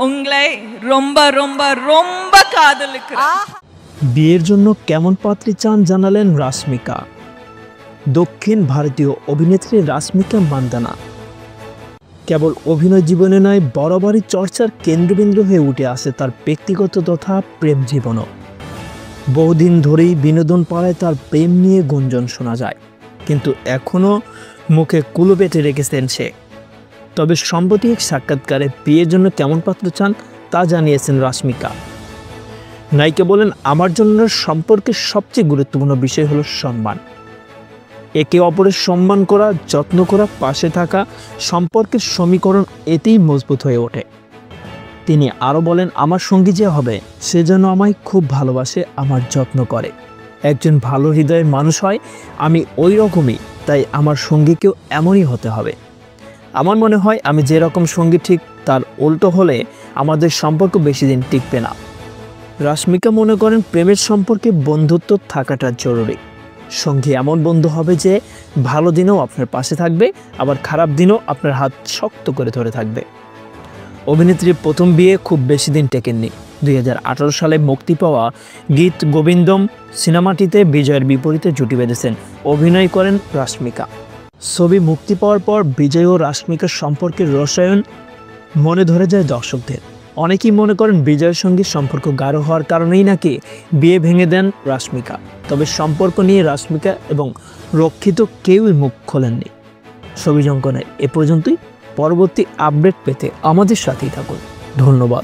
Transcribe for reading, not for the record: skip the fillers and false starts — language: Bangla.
உங்களை ரொம்ப ரொம்ப ரொம்ப காதலிக்கிறேன் বিয়ের জন্য কেমন পাত্রী চান জানালেন রাশমিকা। দক্ষিণ ভারতীয় অভিনেত্রী রাশমিকা মান্দানা কেবল অভিনয় জীবনে নয়, বরাবরই চর্চার কেন্দ্রবিন্দু হয়ে উঠে আসে তার ব্যক্তিগত তথা প্রেম জীবনও। বহুদিন ধরেই বিনোদন পাড়ায় তার প্রেম নিয়ে গুঞ্জন শোনা যায়, কিন্তু এখনও মুখে কুলো পেটে রেখেছেন সে। তবে সম্প্রতি এক সাক্ষাৎকারে বিয়ের জন্য কেমন পাত্র চান তা জানিয়েছেন রাশমিকা। নায়িকা বলেন, আমার জন্য সম্পর্কের সবচেয়ে গুরুত্বপূর্ণ বিষয় হলো সম্মান। একে অপরের সম্মান করা, যত্ন করা, পাশে থাকা, সম্পর্কের সমীকরণ এতেই মজবুত হয়ে ওঠে। তিনি আরও বলেন, আমার সঙ্গী যে হবে সে যেন আমায় খুব ভালোবাসে, আমার যত্ন করে, একজন ভালো হৃদয়ের মানুষ হয়। আমি ওই রকমই, তাই আমার সঙ্গীকেও এমনই হতে হবে। আমার মনে হয় আমি যেরকম সঙ্গী ঠিক তার উল্টো হলে আমাদের সম্পর্ক বেশি দিন টিকবে না। রাশমিকা মনে করেন, প্রেমের সম্পর্কে বন্ধুত্ব থাকাটা জরুরি। সঙ্গী এমন বন্ধু হবে যে ভালো দিনেও আপনার পাশে থাকবে, আবার খারাপ দিনেও আপনার হাত শক্ত করে ধরে থাকবে। অভিনেত্রীর প্রথম বিয়ে খুব বেশি দিন টেকেননি। 2018 সালে মুক্তি পাওয়া গীত গোবিন্দম সিনেমাটিতে বিজয়ের বিপরীতে জুটি বেঁধেছেন, অভিনয় করেন রাশমিকা। ছবি মুক্তি পাওয়ার পর বিজয় ও রাশমিকার সম্পর্কের রসায়ন মনে ধরে যায় দর্শকদের। অনেকেই মনে করেন বিজয়ের সঙ্গে সম্পর্ক গাঢ় হওয়ার কারণেই নাকি বিয়ে ভেঙে দেন রাশমিকা। তবে সম্পর্ক নিয়ে রাশমিকা এবং রক্ষিত কেউই মুখ খোলেননি। ছবি জঙ্কনের এ পর্যন্তই। পরবর্তী আপডেট পেতে আমাদের সাথেই থাকুন। ধন্যবাদ।